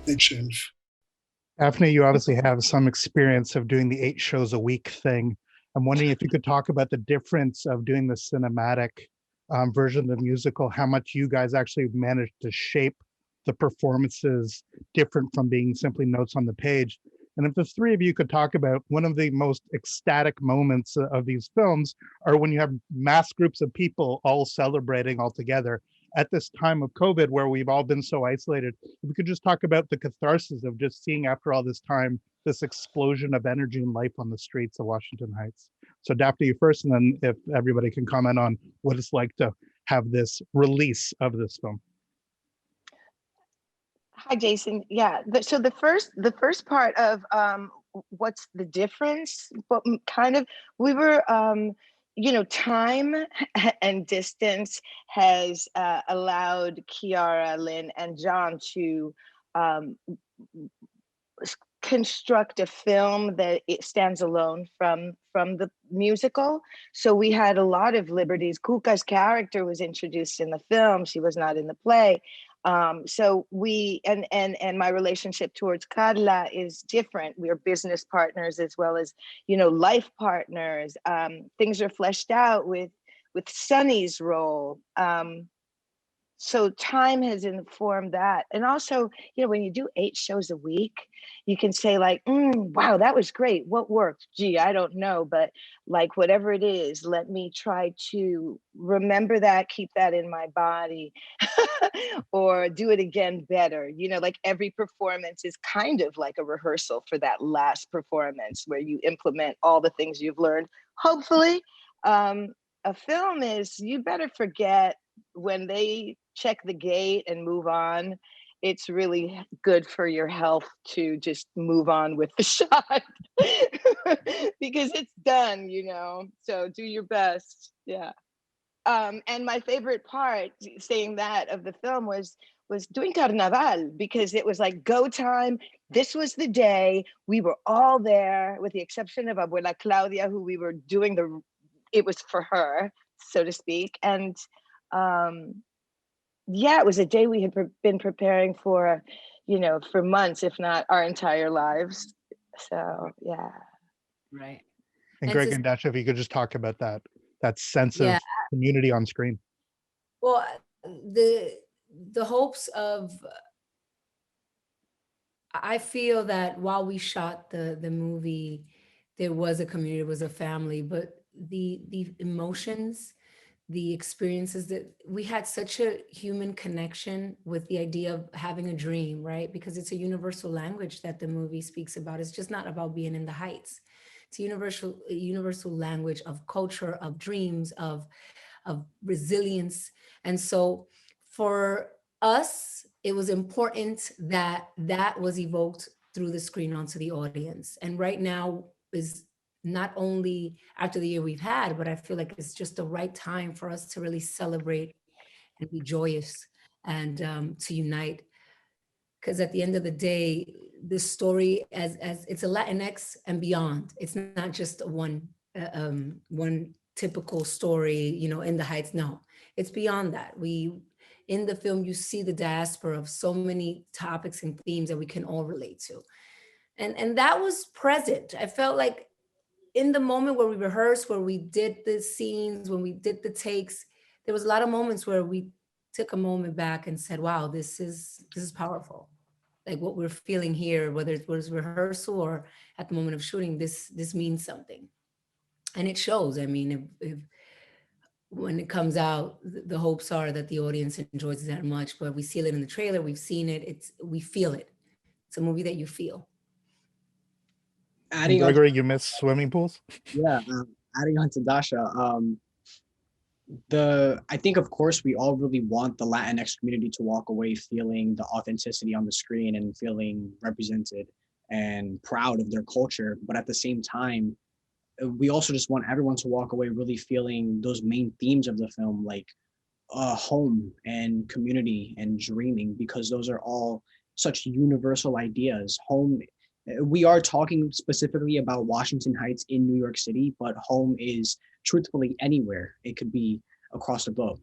makes sense. Daphne, you obviously have some experience of doing the 8 shows a week thing. I'm wondering if you could talk about the difference of doing the cinematic version of the musical, how much you guys actually managed to shape the performances different from being simply notes on the page. And if the three of you could talk about one of the most ecstatic moments of these films are when you have mass groups of people all celebrating all together at this time of COVID where we've all been so isolated. If we could just talk about the catharsis of just seeing after all this time, this explosion of energy and life on the streets of Washington Heights. So Daphne, you first, and then if everybody can comment on what it's like to have this release of this film. Hi, Jason. Yeah. So the first part of what's the difference? But kind of we were, time and distance has allowed Kiara, Lynn, and John to construct a film that it stands alone from the musical. So we had a lot of liberties. Kuka's character was introduced in the film. She was not in the play. So we and my relationship towards Carla is different. We are business partners as well as, life partners. Things are fleshed out with Sunny's role. So time has informed that. And also, when you do 8 shows a week, you can say like, wow, that was great. What worked? Gee, I don't know. But like, whatever it is, let me try to remember that, keep that in my body or do it again better. Like every performance is kind of like a rehearsal for that last performance where you implement all the things you've learned. Hopefully, a film is, you better forget when they check the gate and move on. It's really good for your health to just move on with the shot because it's done, so do your best. Yeah. And my favorite part, saying that, of the film was doing Carnaval, because it was like go time. This was the day we were all there, with the exception of Abuela Claudia, who we were doing it was for her, so to speak. And yeah, it was a day we had been preparing for, for months, if not our entire lives. So, yeah. Right. And Greg and Dascha, if you could just talk about that sense of community on screen. Well, the hopes of, I feel that while we shot the movie, there was a community, it was a family, but the emotions, the experiences, that we had such a human connection with the idea of having a dream, right? Because it's a universal language that the movie speaks about. It's just not about being in the heights. It's a universal language of culture, of dreams, of resilience. And so for us, it was important that that was evoked through the screen onto the audience. And right now is not only after the year we've had, but I feel like it's just the right time for us to really celebrate and be joyous and to unite. Because at the end of the day, this story, as it's a Latinx and beyond, it's not just one typical story, in the Heights. No, it's beyond that. In the film, you see the diaspora of so many topics and themes that we can all relate to. And that was present. I felt like in the moment where we rehearsed, where we did the scenes, when we did the takes, there was a lot of moments where we took a moment back and said, wow, this is powerful. Like what we're feeling here, whether it was rehearsal or at the moment of shooting, this means something. And it shows. I mean, if when it comes out, the hopes are that the audience enjoys it that much, but we see it in the trailer, we've seen it, we feel it. It's a movie that you feel. And Gregory, you miss swimming pools? Yeah, adding on to Dascha, I think, of course, we all really want the Latinx community to walk away feeling the authenticity on the screen and feeling represented and proud of their culture. But at the same time, we also just want everyone to walk away really feeling those main themes of the film, like home and community and dreaming, because those are all such universal ideas. Home, we are talking specifically about Washington Heights in New York City, but home is truthfully anywhere. It could be across the globe.